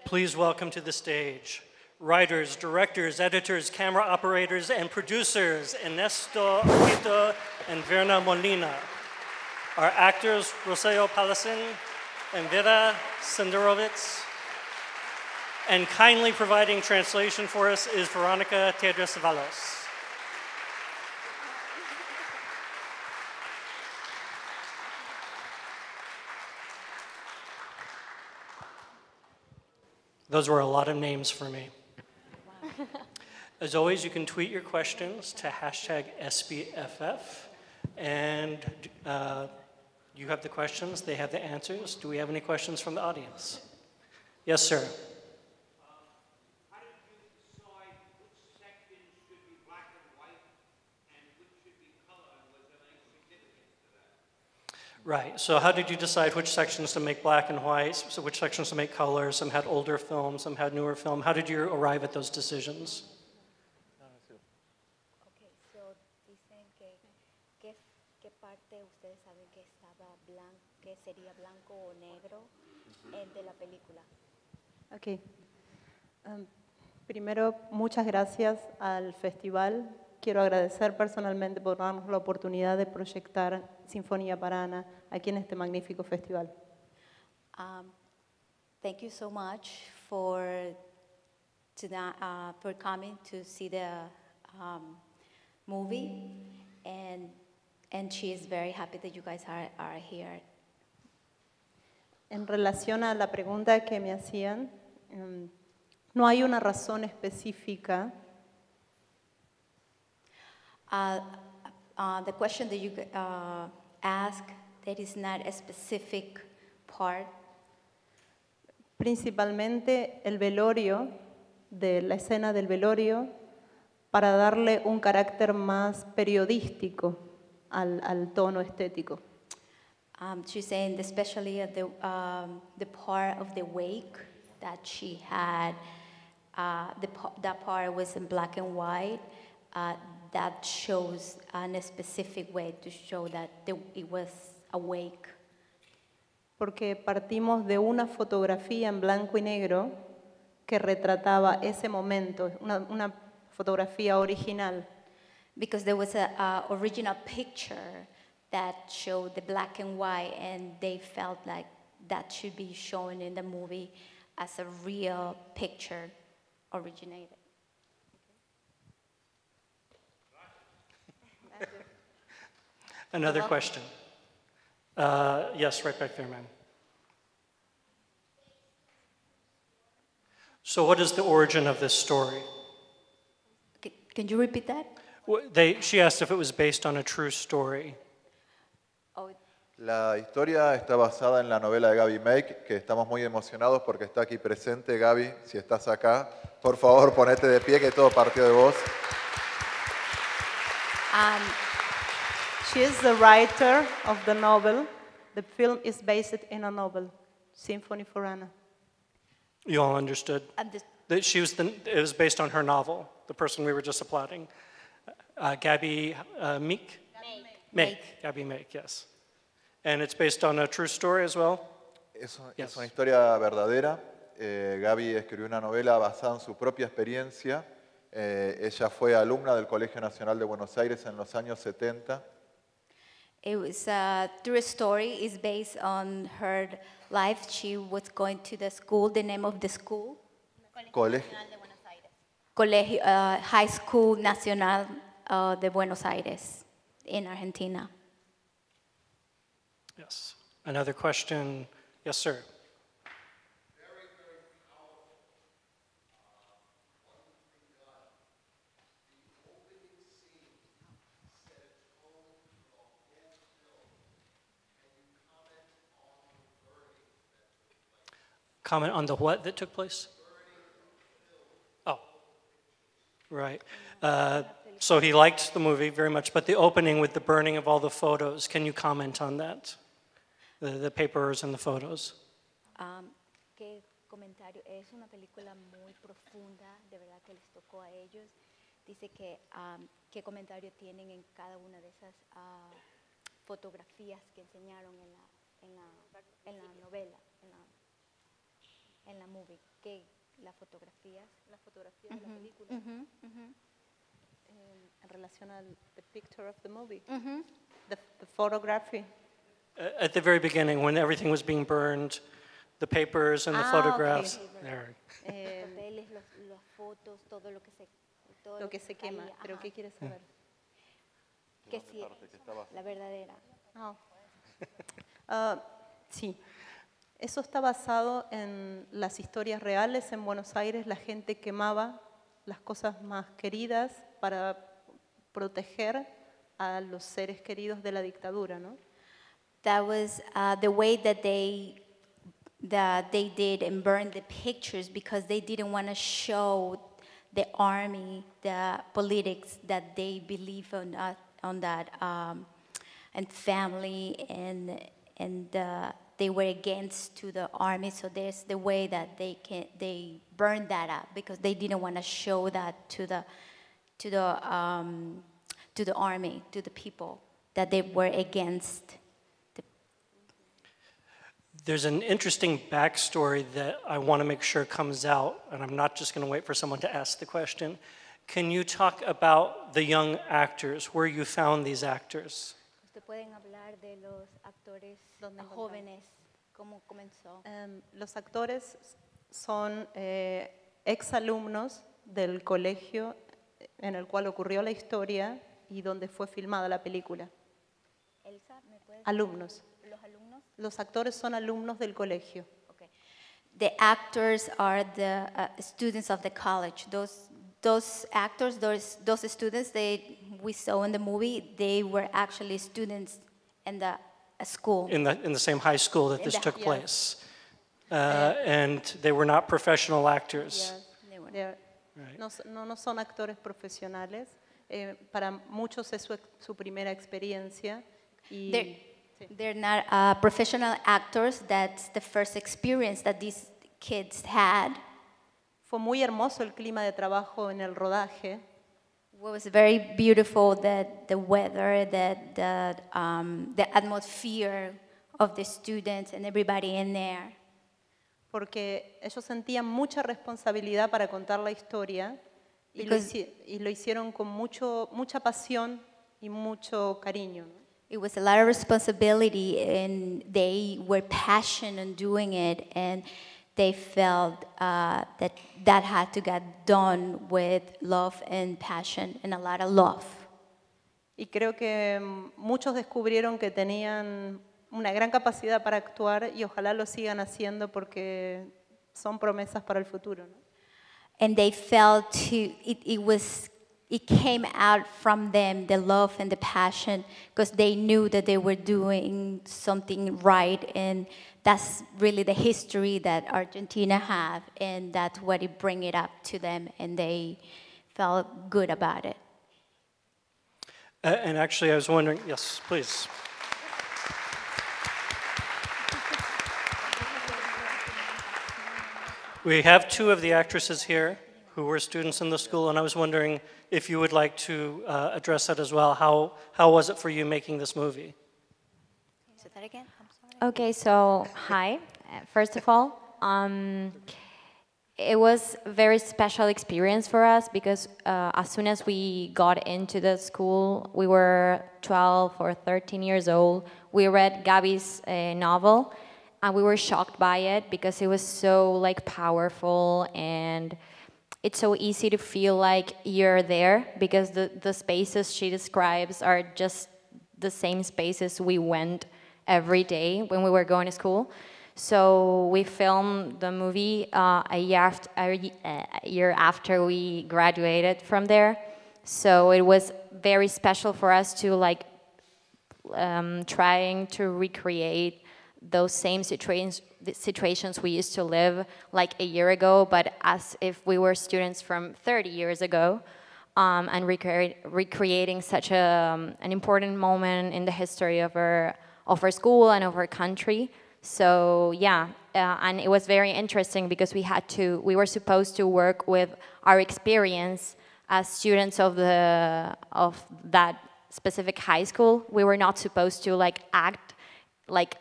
Please welcome to the stage writers, directors, editors, camera operators, and producers Ernesto Quito and Verna Molina. Our actors Rosario Palacin and Vera Senderovitz. And kindly providing translation for us is Veronica Tedros-Avalos. Those were a lot of names for me. Wow. As always, you can tweet your questions to #SBFF. And you have the questions, they have the answers. Do we have any questions from the audience? Yes, sir. How did you decide which sections should be black and white and which should be color? And was there any significance to that? Right, so how did you decide which sections to make black and white, so which sections to make color? Some had older film, some had newer film. How did you arrive at those decisions? Okay, so dicen qué parte ustedes saben que estaba blanco, que sería blanco o negro de la película. Okay. Primero, muchas gracias al festival. Quiero agradecer personalmente por darnos la oportunidad de proyectar Sinfonía Parana aquí en este magnífico festival. Thank you so much for coming to see the movie, and she is very happy that you guys are here. En relación a la pregunta que me hacían, no hay una razón específica. The question that you ask, there is not a specific part. Principalmente el velorio, de la escena del velorio, para darle un carácter más periodístico al tono estético. She's saying especially the part of the wake that she had, that part was in black and white. That shows in a specific way to show that it was awake. Porque partimos de una fotografía en blanco y negro que retrataba ese momento, una fotografía original. Because there was an original picture that showed the black and white, and they felt like that should be shown in the movie as a real picture originated. Another question. Yes, right back there, ma'am. So what is the origin of this story? Can you repeat that? She asked if it was based on a true story. Oh. La historia está basada en la novela de Gaby Make, que estamos muy emocionados porque está aquí presente. Gaby, si estás acá, por favor ponete de pie, que todo partió de vos. She is the writer of the novel. The film is based in a novel, Symphony for Anna. You all understood? That it was based on her novel, the person we were just applauding. Gabby Meek? Make. Gabby Make, yes. And it's based on a true story as well? Es una historia verdadera. Gaby escribió una novela basada en su propia experiencia. Ella fue alumna del Colegio Nacional de Buenos Aires en los años 70. It was a true story. It's based on her life. She was going to the school. The name of the school? Colegio High School Nacional de Buenos Aires in Argentina. Yes. Another question. Yes, sir. Comment on the what that took place? Oh, right. So he liked the movie very much, but the opening with the burning of all the photos, can you comment on that? The papers and the photos. ¿Qué comentario? Es una película muy profunda, de verdad que les tocó a ellos. Dice que qué comentario tienen en cada una de esas fotografías que enseñaron en la novela. en la movie? ¿Qué, las fotografías? Las fotografías de la película. En relación al the picture of the movie. The photography. At the very beginning, when everything was being burned, the papers and the photographs. Okay. There. Los papeles, las fotos, todo lo que se, todo Lo que se quema. ahí, ¿Pero ajá. qué quieres saber? Que sí, la verdadera. Sí. Eso está basado en las historias reales. En Buenos Aires la gente quemaba las cosas más queridas para proteger a los seres queridos de la dictadura, ¿no? That was the way that they did and burned the pictures because they didn't want to show the army, the politics that they believe on that and family and they were against to the army. So there's the way that they burned that up because they didn't want to show that to the army, to the people that they were against. There's an interesting backstory that I want to make sure comes out, and I'm not just going to wait for someone to ask the question. Can you talk about the young actors, where you found these actors? ¿Usted pueden hablar de los actores jóvenes? ¿Cómo comenzó? Los actores son exalumnos del colegio en el cual ocurrió la historia y donde fue filmada la película. Elsa, ¿me puedes Alumnos. ¿Los alumnos? Los actores son alumnos del colegio. Okay. The actors are the students of the college. Those actors, those students we saw in the movie, they were actually students in the school. In the same high school that this took place. And they were not professional actors. They were. Right. No son actores profesionales. Para muchos es su primera experiencia. Y They're not professional actors. That's the first experience that these kids had. fue muy hermoso el clima de trabajo en el rodaje. It was very beautiful, the weather, the atmosphere of the students and everybody in there. Porque ellos sentían mucha responsabilidad para contar la historia y lo hicieron con mucha pasión y mucho cariño, ¿no? It was a lot of responsibility, and they were passionate in doing it, and they felt that had to get done with love and passion and a lot of love. Y creo que muchos descubrieron que tenían una gran capacidad para actuar y ojalá lo sigan haciendo porque son promesas para el futuro, ¿no? And they felt it came out from them, the love and the passion, because they knew that they were doing something right, and that's really the history that Argentina have, and that's what it bring it up to them, and they felt good about it. And actually, I was wondering, yes, please. We have two of the actresses here who were students in the school, and I was wondering if you would like to address that as well. How was it for you making this movie? Say that again, I'm sorry. Okay, so hi. First of all, it was a very special experience for us because as soon as we got into the school, we were 12 or 13 years old. We read Gaby's novel, and we were shocked by it because it was so like powerful, and it's so easy to feel like you're there because the spaces she describes are just the same spaces we went every day when we were going to school. So we filmed the movie a year after we graduated from there. So it was very special for us to like trying to recreate those same situations we used to live like a year ago, but as if we were students from 30 years ago, and recreating such an important moment in the history of our school and of our country. So yeah, and it was very interesting because we were supposed to work with our experience as students of that specific high school. We were not supposed to like act like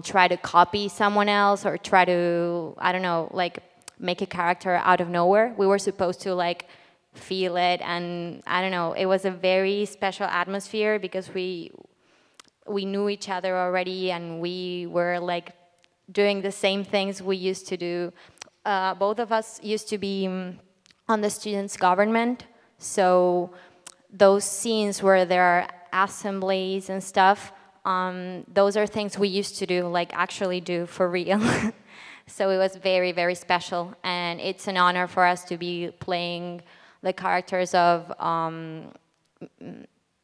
try to copy someone else or try to, I don't know, like make a character out of nowhere. We were supposed to like feel it, and I don't know, it was a very special atmosphere because we knew each other already, and we were like doing the same things we used to do. Both of us used to be on the students' government, so those scenes where there are assemblies and stuff, those are things we used to do, like actually do for real. So it was very, very special, and it's an honor for us to be playing the characters of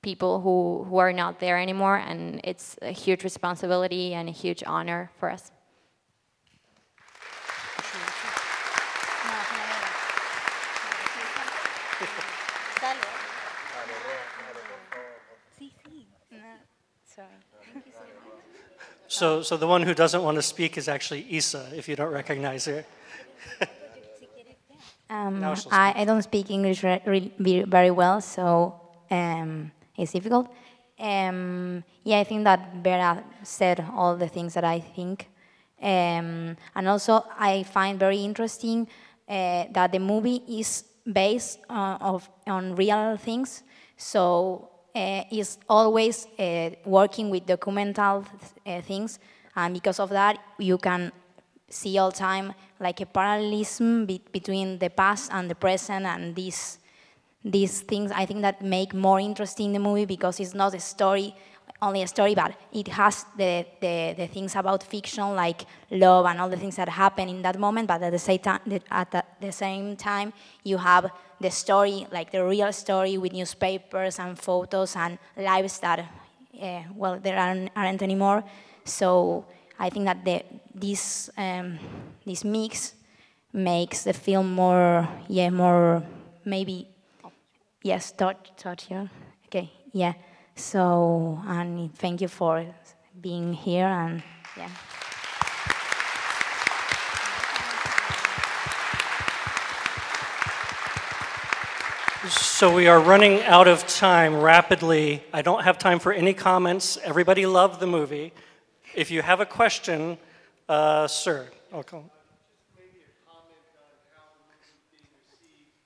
people who are not there anymore, and it's a huge responsibility and a huge honor for us. So the one who doesn't want to speak is actually Isa, if you don't recognize her. I don't speak English very well, so it's difficult. Yeah, I think that Vera said all the things that I think. And also, I find very interesting that the movie is based on real things. So it's always working with documental things. And because of that, you can see all the time like a parallelism between the past and the present, and these things I think that make more interesting the movie, because it's not a story, only a story, but it has the things about fiction like love and all the things that happen in that moment, but at the same time you have the story, like the real story with newspapers and photos and lives that well, there aren't anymore. So I think that this mix makes the film more maybe, yes, touchier. Okay, yeah. So, and thank you for being here, and yeah. So we are running out of time rapidly. I don't have time for any comments. Everybody loved the movie. If you have a question, sir. Okay. Maybe a comment on how the movie is being received.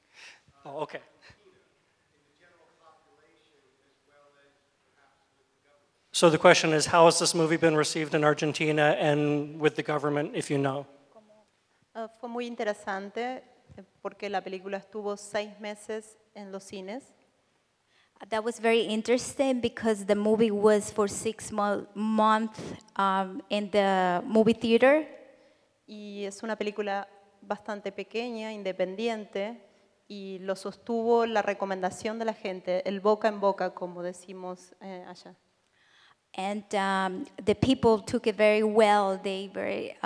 Oh, okay. In the general population, as well as perhaps with the government. So the question is, how has this movie been received in Argentina and with the government, if you know? Fue muy interesante porque la película estuvo 6 meses en los cines. That was very interesting because the movie was for 6 months in the movie theater. Y es una película bastante pequeña, independiente, y lo sostuvo la recomendación de la gente, el boca en boca, como decimos allá. And the people took it very well. They very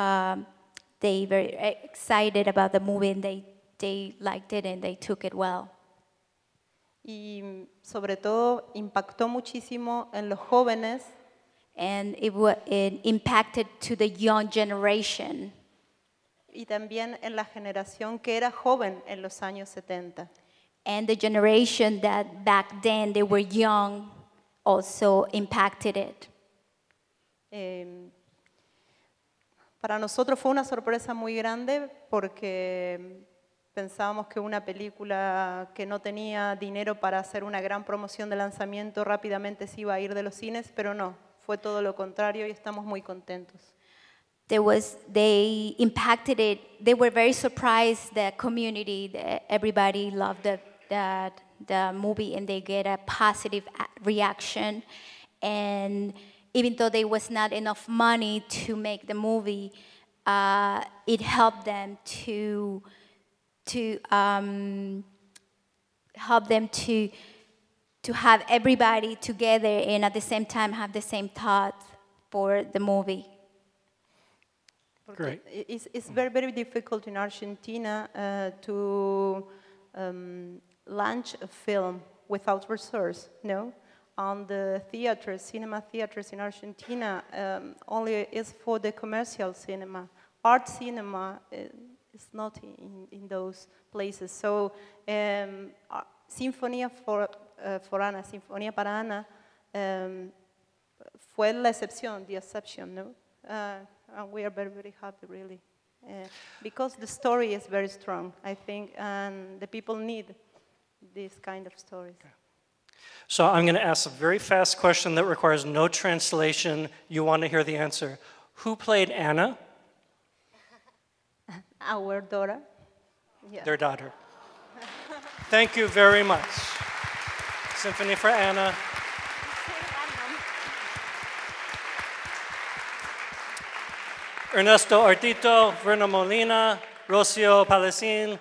excited about the movie, and they liked it, and they took it well. Y sobre todo impactó muchísimo en los jóvenes. And it impacted to the young generation. Y también en la generación que era joven en los años 70. And the generation that back then they were young also impacted it. Para nosotros fue una sorpresa muy grande porque pensábamos que una película que no tenía dinero para hacer una gran promoción de lanzamiento rápidamente se iba a ir de los cines, pero no, fue todo lo contrario y estamos muy contentos. They impacted it. They were very surprised. The community, everybody loved the movie, and they get a positive reaction. And even though there was not enough money to make the movie, it helped them to have everybody together and at the same time have the same thoughts for the movie. Great. It's very, very difficult in Argentina to launch a film without resource, no? On the theaters, cinema theaters in Argentina, only is for the commercial cinema. Art cinema is not in those places. So, Symphony for Anna, Sinfonía para Ana, fue la excepción, the exception, no? And we are very, very happy, really. Because the story is very strong, I think, and the people need this kind of stories. So I'm going to ask a very fast question that requires no translation. You want to hear the answer. Who played Anna? Our daughter. Yeah. Their daughter. Thank you very much. Symphony for Anna. Ernesto Ardito, Verna Molina, Rocio Palacin,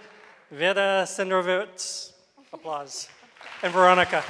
Vera Senderovitz, applause, and Veronica.